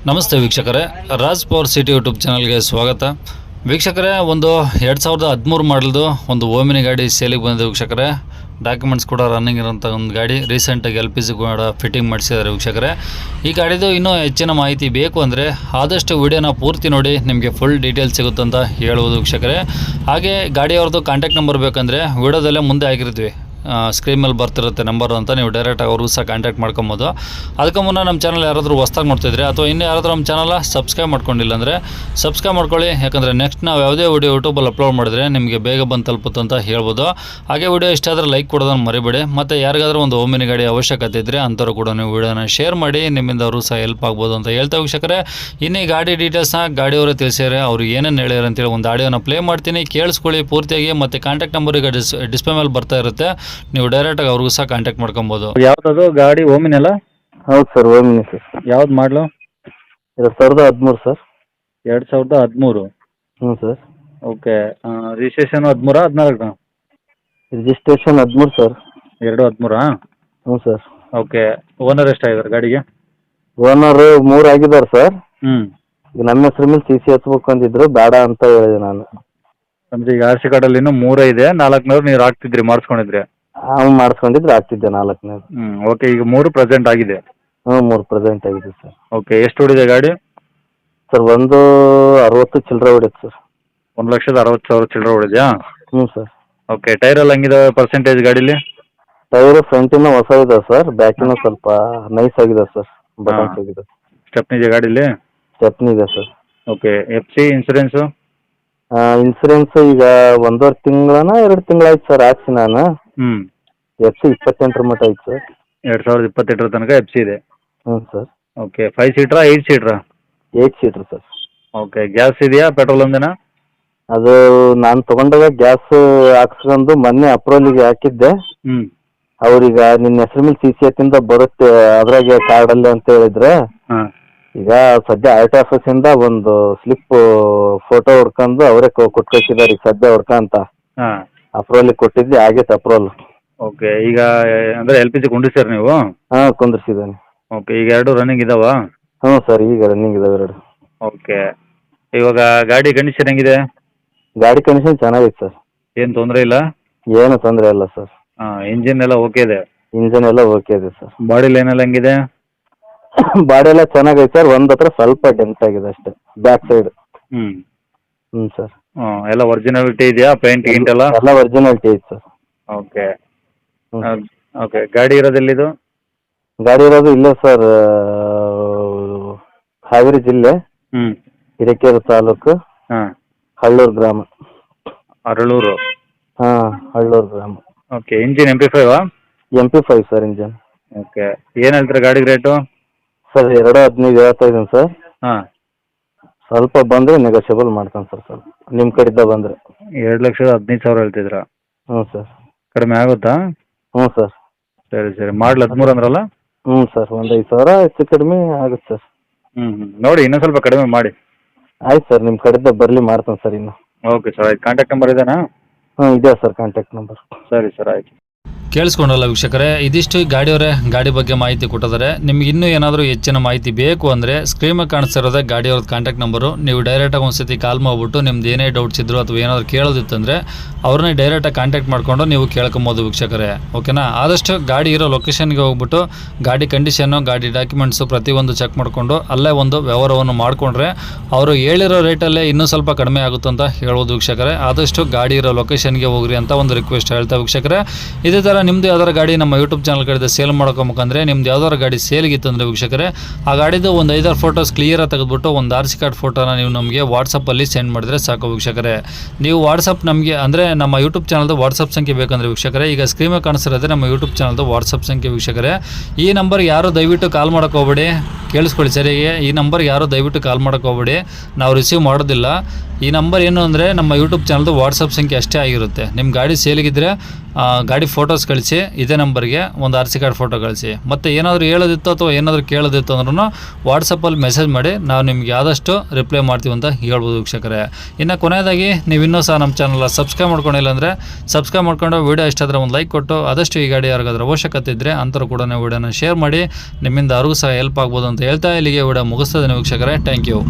ನಮಸ್ತೆ ವೀಕ್ಷಕರೇ, Raj power city YouTube ಚಾನಲ್ಗೆ ಸ್ವಾಗತ. ವೀಕ್ಷಕರೇ, ಒಂದು 2013 ಮಾಡಲ್ದು ಒಂದು ಓಮಿನಿ ಗಾಡಿ ಸೇಲಿಗೆ ಬಂದಿದೆ ವೀಕ್ಷಕರೇ. ಡಾಕ್ಯುಮೆಂಟ್ಸ್ ಕೂಡ ರನ್ನಿಂಗ್ ಇರೋಂಥ ಒಂದು ಗಾಡಿ. ರೀಸೆಂಟಾಗಿ LPG ಕೂಡ ಫಿಟ್ಟಿಂಗ್ ಮಾಡಿಸಿದ್ದಾರೆ ವೀಕ್ಷಕರೇ. ಈ ಗಾಡಿದು ಇನ್ನೂ ಹೆಚ್ಚಿನ ಮಾಹಿತಿ ಬೇಕು ಅಂದರೆ ಆದಷ್ಟು ವಿಡಿಯೋನ ಪೂರ್ತಿ ನೋಡಿ, ನಿಮಗೆ ಫುಲ್ ಡೀಟೇಲ್ಸ್ ಸಿಗುತ್ತಂತ ಹೇಳ್ಬೋದು ವೀಕ್ಷಕರೇ. ಹಾಗೆ ಗಾಡಿಯವ್ರದ್ದು ಕಾಂಟ್ಯಾಕ್ಟ್ ನಂಬರ್ ಬೇಕಂದರೆ ವಿಡಿಯೋದಲ್ಲೇ ಮುಂದೆ ಆಗಿರ್ತೀವಿ, ಸ್ಕ್ರೀನ್ ಮೇಲೆ ಬರ್ತಿರುತ್ತೆ ನಂಬರು ಅಂತ, ನೀವು ಡೈರೆಕ್ಟಾಗಿ ಅವ್ರಿಗೂ ಸಹ ಕಾಂಟ್ಯಾಕ್ಟ್ ಮಾಡ್ಕೊಬೋದು. ಅದಕ್ಕೆ ಮುನ್ನ ನಮ್ಮ ಚಾನಲ್ ಯಾರಾದರೂ ಹೊಸ್ದಾಗಿ ನೋಡ್ತಿದ್ರೆ ಅಥವಾ ಇನ್ನೂ ಯಾರಾದರೂ ನಮ್ಮ ಚಾನಲ್ ಸಬ್ಸ್ಕ್ರೈಬ್ ಮಾಡ್ಕೊಂಡಿಲ್ಲ ಅಂದರೆ ಸಬ್ಸ್ಕ್ರೈಬ್ ಮಾಡ್ಕೊಳ್ಳಿ. ಯಾಕಂದರೆ ನೆಕ್ಸ್ಟ್ ನಾವು ಯಾವುದೇ ವಿಡಿಯೋ ಯೂಟ್ಯೂಬಲ್ಲಿ ಅಪ್ಲೋಡ್ ಮಾಡಿದ್ರೆ ನಿಮಗೆ ಬೇಗ ಬಂದು ತಲುಪುತ್ತೆ ಅಂತ ಹೇಳ್ಬೋದು. ಹಾಗೆ ವಿಡಿಯೋ ಇಷ್ಟ ಆದರೆ ಲೈಕ್ ಕೊಡೋದನ್ನು ಮರಿಬೇಡಿ. ಮತ್ತು ಯಾರಿಗಾದ್ರೂ ಒಂದು ಓಮಿನಿ ಗಾಡಿ ಅವಶ್ಯಕತೆ ಇದ್ದರೆ ಅಂಥವ್ರು ಕೂಡ ನೀವು ವಿಡಿಯೋನ ಶೇರ್ ಮಾಡಿ, ನಿಮ್ಮಿಂದ ಅವರು ಸಹ ಹೆಲ್ಪ್ ಆಗ್ಬೋದು ಅಂತ ಹೇಳ್ತಾ ವೀಕ್ಷಕರೇ. ಇನ್ನು ಈ ಗಾಡಿ ಡೀಟೇಲ್ಸ್ನ ಗಾಡಿಯವರೇ ತಿಳಿಸಿದ್ದಾರೆ, ಅವ್ರು ಏನೇನು ಹೇಳ್ಯಾರ ಅಂತೇಳಿ ಒಂದು ಆಡಿಯೋನ ಪ್ಲೇ ಮಾಡ್ತೀನಿ, ಕೇಳಿಸ್ಕೊಳ್ಳಿ ಪೂರ್ತಿಯಾಗಿ. ಮತ್ತು ಕಾಂಟ್ಯಾಕ್ಟ್ ನಂಬರ್ ಈಗ ಡಿಸ್ಪ್ಲೇ ಮೇಲೆ ಬರ್ತಾ ಇರುತ್ತೆ, ನೀವು ಡೈರೆಕ್ಟಾಗಿ ಅವ್ರಿಗೂ ಸಹ ಕಾಂಟ್ಯಾಕ್ಟ್ ಮಾಡ್ಕೊಬೋದು. ಯಾವ್ದು ಗಾಡಿ ಓಮಿನಿ ಅಲ್ಲ? ಹೌದು ಸರ್, ಓಮಿನಿ ಸರ್. ಯಾವ್ದು ಮಾಡಲು? 2013 ಸರ್. 2013. ಹ್ಞೂ sir. Okay. Registration 13 14? Registration 13 sir. 13? ಹ್ಞೂ ಸರ್. ಓಕೆ. ಓನರ್ ಎಷ್ಟಾಗಿದ್ದಾರೆ ಗಾಡಿಗೆ? ಓನರ್ 3 ಆಗಿದ್ದಾರೆ ಸರ್. ಹ್ಞೂ. ಈಗ ನಮ್ಮ ಹೆಸ್ರ ಮೇಲೆ CC ಹಚ್ಬೇಕು ಅಂತಿದ್ರು, ಬೇಡ ಅಂತ ಹೇಳಿದೆ ನಾನು. ನಮ್ದು ಈಗ RC ಕಾರ್ಡಲ್ಲಿ ಇನ್ನೂ 3 ಇದೆ, 4ನೇವ್ರು ನೀವು ಹಾಕ್ತಿದ್ರಿ, ಮಾಡಿಸ್ಕೊಂಡಿದ್ರಿ? ಅವ್ನು ಮಾಡಿಸ್ಕೊಂಡಿದ್ರೆ ಆಗ್ತಿದ್ದೆ 4ನೇದು. ಓಕೆ. ಈಗ 3 ಪ್ರೆಸೆಂಟ್ ಆಗಿದೆ? ಹ್ಞೂ, 3 ಪ್ರೆಸೆಂಟ್ ಆಗಿದೆ ಸರ್. ಓಕೆ. ಎಷ್ಟು ಹೊಡಿದೆ ಗಾಡಿ? ಸರ್, 160 ಚಿಲ್ಲರೆ ಹೊಡಿತು ಸರ್. 1,60,000 ಚಿಲ್ಲರೆ ಹೊಡಿದ್ಯಾ? ಹ್ಞೂ ಸರ್. ಓಕೆ. ಟೈರೆಲ್ಲ ಹಂಗಿದೆ ಪರ್ಸೆಂಟೇಜ್ ಗಾಡೀಲಿ? ಟೈರು ಫ್ರಂಟಿನ ಹೊಸ ಇದೆ ಸರ್, ಬ್ಯಾಕಿನ ಸ್ವಲ್ಪ ನೈಸ್ ಆಗಿದೆ ಸರ್, ಬಟನ್ಸ್ ಆಗಿದೆ. ಸ್ಟೆಪ್ನಿ ಇದೆ ಗಾಡೀಲಿ? ಸ್ಟೆಪ್ನಿ ಇದೆ sir. Okay. FC insurance? Insurance ಈಗ 1.5 ತಿಂಗಳನ 2 ತಿಂಗಳಾಯ್ತು ಸರ್ ಹಾಕ್ಸಿ ನಾನು. FC 28 ಮಟ್ಟ ಐತೆ ಸರ್. 2028 ತನಕ FC ಇದೆ? ಹ್ಞೂ sir. Okay. 5 ಸೀಟ್ರಾ 8 ಸೀಟ್ರಾ? 8 seater sir. Okay. Gas ಇದೆಯಾ, ಪೆಟ್ರೋಲ್ ಒಂದೇನಾ? ಅದು ನಾನು ತೊಗೊಂಡಾಗ ಗ್ಯಾಸ್ ಹಾಕ್ಸ್ಕೊಂಡು ಮೊನ್ನೆ ಅಪ್ರೂವಲಿಗೆ ಹಾಕಿದ್ದೆ. ಅವ್ರೀಗ ನಿನ್ನ ಹೆಸ್ರ ಮೇಲೆ CC ಹತ್ತಿಂದ ಬರುತ್ತೆ ಅದ್ರಾಗೆ ಕಾರ್ಡಲ್ಲಿ ಅಂತ ಹೇಳಿದ್ರೆ, ಈಗ ಸದ್ಯ RT ಆಫೀಸಿಂದ ಒಂದು ಸ್ಲಿಪ್ ಫೋಟೋ ಹೊಡ್ಕೊಂಡು ಅವರೇ ಕೊಟ್ಕೊಳ್ತಿದ್ದಾರೆ ಈಗ ಸದ್ಯ ಹೊಡ್ಕಂತ. ಅಪ್ರೂವಲಿಗೆ ಕೊಟ್ಟಿದ್ದೆ, ಆಗೈತೆ ಅಪ್ರೂವಲ್. ಓಕೆ. ಈಗ ಅಂದರೆ LPG ಕೊಂಡಿಸ್ತೀರ ನೀವು? ಹಾಂ, ಕುಂದಿರ್ಸಿದ್ದಾನೆ. ಓಕೆ. ಈಗ 2 ರನ್ನಿಂಗ್ ಇದಾವ? ಹ್ಞೂ ಸರ್, ಈಗ ರನ್ನಿಂಗ್ ಇದಾವೆ 2. ಓಕೆ. ಇವಾಗ ಗಾಡಿ ಕಂಡೀಷನ್ ಹೆಂಗಿದೆ? ಗಾಡಿ ಕಂಡೀಷನ್ ಚೆನ್ನಾಗೈತೆ ಸರ್. ಏನು ತೊಂದರೆ ಇಲ್ಲ? ಏನು ತೊಂದರೆ ಇಲ್ಲ ಸರ್. ಇಂಜಿನ್ ಎಲ್ಲ ಓಕೆ ಇದೆ? ಇಂಜನ್ ಎಲ್ಲ ಓಕೆ ಇದೆ ಸರ್. ಬಾಡಿ ಲೈನ್ ಎಲ್ಲ ಹೆಂಗಿದೆ? ಬಾಡಿ ಎಲ್ಲ ಚೆನ್ನಾಗೈತೆ ಸರ್, ಒಂದು ಹತ್ರ ಸ್ವಲ್ಪ ಡೆಂಟ್ ಆಗಿದೆ ಅಷ್ಟೇ, ಬ್ಯಾಕ್ ಸೈಡ್. ಹ್ಞೂ ಸರ್. ಎಲ್ಲ ಒರಿಜಿನಾಲಿಟಿ ಇದೆಯಾ? ಪೇಂಟ್ ಗಿಂಟ್ ಎಲ್ಲ? ಎಲ್ಲ ಒರಿಜಿನಾಲಿಟಿ ಐತೆ ಸರ್. ಓಕೆ. ಓಕೆ. ಗಾಡಿ ಇರೋದೆಲ್ಲಿದು? ಗಾಡಿ ಇರೋದು ಇಲ್ಲೇ ಸರ್, ಹಾವೇರಿ ಜಿಲ್ಲೆ, ಹಿರೇಕೆರೆ ತಾಲೂಕು, ಹಳ್ಳೂರು ಗ್ರಾಮ. ಅರಳೂರು? ಹಾಂ, ಹಳ್ಳೂರು ಗ್ರಾಮ. Okay. Engine MP5? MP5 sir engine. Okay. ಏನು ಹೇಳ್ತೀರಾ ಗಾಡಿಗೆ ರೇಟು? ಸರ್ 2.15 ಹೇಳ್ತಾ ಇದ್ದೀನಿ ಸರ್. ಹಾಂ. ಸ್ವಲ್ಪ ಬಂದರೆ ನೆಗೋಷಿಯಬಲ್ ಮಾಡ್ತಾನೆ ಸರ್, ಸ್ವಲ್ಪ ನಿಮ್ಮ ಕಡೆಯಿಂದ ಬಂದರೆ. 2,15,000 ಹೇಳ್ತಿದ್ರಾ? ಹ್ಞೂ ಸರ್. ಕಡಿಮೆ ಆಗುತ್ತಾ? ಹ್ಞೂ ಸರ್. ಸರಿ ಸರಿ. ಮಾಡಲ್ 13 ಅಂದ್ರಲ್ಲ? ಹ್ಞೂ ಸರ್, ಒಂದು 5,000 ಹೆಚ್ಚು ಕಡಿಮೆ ಆಗುತ್ತೆ ಸರ್. ನೋಡಿ ಇನ್ನೂ ಸ್ವಲ್ಪ ಕಡಿಮೆ ಮಾಡಿ. ಆಯ್ತು ಸರ್, ನಿಮ್ಮ ಕಡೆಯಿಂದ ಬರಲಿ ಮಾಡ್ತಾನೆ ಸರ್ ಇನ್ನು. ಓಕೆ ಸರ್, ಆಯ್ತು. ಕಾಂಟ್ಯಾಕ್ಟ್ ನಂಬರ್ ಇದೆನಾ? ಹ್ಞೂ, ಇದೆ ಸರ್ ಕಾಂಟ್ಯಾಕ್ಟ್ ನಂಬರ್. ಸರಿ ಸರ್, ಆಯಿತು. ಕೇಳಿಸ್ಕೊಂಡಲ್ಲ ವೀಕ್ಷಕರೇ, ಇದಿಷ್ಟು ಗಾಡಿಯವರೇ ಗಾಡಿ ಬಗ್ಗೆ ಮಾಹಿತಿ ಕೊಟ್ಟಿದ್ದಾರೆ. ನಿಮ್ಗೆ ಇನ್ನೂ ಏನಾದರೂ ಹೆಚ್ಚಿನ ಮಾಹಿತಿ ಬೇಕು ಅಂದರೆ ಸ್ಕ್ರೀನ್ ಮೇಲೆ ಕಾಣಿಸ್ತಿರೋದೇ ಗಾಡಿಯವ್ರದ್ದು ಕಾಂಟ್ಯಾಕ್ಟ್ ನಂಬರು. ನೀವು ಡೈರೆಕ್ಟಾಗಿ ಒಂದು ಸತಿ ಕಾಲ್ ಮಾಡಿಬಿಟ್ಟು ನಿಮ್ದು ಏನೇ ಡೌಟ್ಸ್ ಇದ್ರು ಅಥವಾ ಏನಾದರೂ ಕೇಳೋದಿತ್ತಂದರೆ ಅವ್ರನ್ನೇ ಡೈರೆಕ್ಟಾಗಿ ಕಾಂಟ್ಯಾಕ್ಟ್ ಮಾಡಿಕೊಂಡು ನೀವು ಕೇಳ್ಕೊಬೋದು ವೀಕ್ಷಕರೇ. ಓಕೆನಾ? ಆದಷ್ಟು ಗಾಡಿ ಇರೋ ಲೊಕೇಶನ್ಗೆ ಹೋಗ್ಬಿಟ್ಟು ಗಾಡಿ ಕಂಡೀಷನ್ನು, ಗಾಡಿ ಡಾಕ್ಯುಮೆಂಟ್ಸು ಪ್ರತಿಯೊಂದು ಚೆಕ್ ಮಾಡಿಕೊಂಡು ಅಲ್ಲೇ ಒಂದು ವ್ಯವಹಾರವನ್ನು ಮಾಡಿಕೊಂಡ್ರೆ ಅವರು ಹೇಳಿರೋ ರೇಟಲ್ಲೇ ಇನ್ನೂ ಸ್ವಲ್ಪ ಕಡಿಮೆ ಆಗುತ್ತೆ ಅಂತ ಹೇಳ್ಬೋದು ವೀಕ್ಷಕರೇ. ಆದಷ್ಟು ಗಾಡಿ ಇರೋ ಲೊಕೇಶನ್ಗೆ ಹೋಗ್ರಿ ಅಂತ ಒಂದು ರಿಕ್ವೆಸ್ಟ್ ಹೇಳ್ತಾ ವೀಕ್ಷಕರೇ. ಇದೇ ಥರ ನಿಮ್ಮದು ಯಾವ್ದಾರು ಗಾಡಿ ನಮ್ಮ ಯೂಟ್ಯೂಬ್ ಚಾನಲ್ ಕಡೆ ಸೇಲ್ ಮಾಡ್ಕೊಬೇಕಂದ್ರೆ, ನಿಮ್ದು ಯಾವ್ದಾರು ಗಾಡಿ ಸೇಲ್ಗಿತ್ತಂದರೆ ವೀಕ್ಷಕರೇ, ಆ ಗಾಡಿದು ಒಂದು 5-6 ಫೋಟೋಸ್ ಕ್ಲಿಯರಾಗಿ ತೆಗೆದುಬಿಟ್ಟು ಒಂದು RC ಕಾರ್ಡ್ ಫೋಟೋನ ನೀವು ನಮಗೆ ವಾಟ್ಸಪ್ಪಲ್ಲಿ ಸೆಂಡ್ ಮಾಡಿದ್ರೆ ಸಾಕು ವೀಕ್ಷಕರೇ. ನೀವು ವಾಟ್ಸಪ್ ನಮಗೆ ಅಂದರೆ ನಮ್ಮ ಯೂಟ್ಯೂಬ್ ಚಾನಲ್ದು ವಾಟ್ಸಪ್ ಸಂಖ್ಯೆ ಬೇಕಂದರೆ ವೀಕ್ಷಕರೇ, ಈಗ ಸ್ಕ್ರೀನ್ ಮೇಲೆ ಕಾಣಿಸ್ತಿರೋದೇ ನಮ್ಮ ಯೂಟ್ಯೂಬ್ ಚಾನಲ್ದು ವಾಟ್ಸಪ್ ಸಂಖ್ಯೆ ವೀಕ್ಷಕರೇ. ಈ ನಂಬರ್ಗೆ ಯಾರು ದಯವಿಟ್ಟು ಕಾಲ್ ಮಾಡೋಕೆ ಹೋಗ್ಬೇಡಿ, ಕೇಳಿಸ್ಕೊಳ್ಳಿ ಸರಿಯಾಗಿ. ಈ ನಂಬರ್ಗೆ ಯಾರು ದಯವಿಟ್ಟು ಕಾಲ್ ಮಾಡೋಕೆ ಹೋಗ್ಬೇಡಿ, ನಾವು ರಿಸೀವ್ ಮಾಡೋದಿಲ್ಲ. ಈ ನಂಬರ್ ಏನು ಅಂದರೆ ನಮ್ಮ ಯೂಟ್ಯೂಬ್ ಚಾನಲ್ದು ವಾಟ್ಸಪ್ ಸಂಖ್ಯೆ ಅಷ್ಟೇ ಆಗಿರುತ್ತೆ. ನಿಮ್ಮ ಗಾಡಿ ಸೇಲಿಗಿದ್ದರೆ ಗಾಡಿ ಫೋಟೋಸ್ ಕಳಿಸಿ, ಇದೇ ನಂಬರ್ಗೆ ಒಂದು RC ಕಾರ್ಡ್ ಫೋಟೋ ಕಳಿಸಿ. ಮತ್ತು ಏನಾದರೂ ಹೇಳೋದಿತ್ತು ಅಥವಾ ಏನಾದರೂ ಕೇಳೋದಿತ್ತು ಅಂದ್ರೂ ವಾಟ್ಸಪ್ಪಲ್ಲಿ ಮೆಸೇಜ್ ಮಾಡಿ, ನಾವು ನಿಮ್ಗೆ ಆದಷ್ಟು ರಿಪ್ಲೈ ಮಾಡ್ತೀವಿ ಅಂತ ಹೇಳ್ಬೋದು ವೀಕ್ಷಕರೇ. ಇನ್ನು ಕೊನೆಯದಾಗಿ ನೀವು ಇನ್ನೂ ಸಹ ನಮ್ಮ ಚಾನಲ್ ಸಬ್ಸ್ಕ್ರೈಬ್ ಮಾಡ್ಕೊಂಡಿಲ್ಲ ಅಂದರೆ ಸಬ್ಸ್ಕ್ರೈಬ್ ಮಾಡ್ಕೊಂಡು ವಿಡಿಯೋ ಇಷ್ಟ ಆದರೆ ಒಂದು ಲೈಕ್ ಕೊಟ್ಟು, ಆದಷ್ಟು ಈ ಗಾಡಿ ಯಾರಿಗಾದ್ರೂ ಅವಶ್ಯಕತೆ ಇದ್ದರೆ ಅಂಥವ್ರು ಕೂಡ ವಿಡಿಯೋನ ಶೇರ್ ಮಾಡಿ, ನಿಮ್ಮಿಂದ ಅವ್ರಿಗೂ ಸಹ ಹೆಲ್ಪ್ ಆಗ್ಬೋದು ಅಂತ ಹೇಳ್ತಾ ಇಲ್ಲಿಗೆ ವಿಡಿಯೋ ಮುಗಿಸ್ತದೆ ವೀಕ್ಷಕರೇ. Thank you.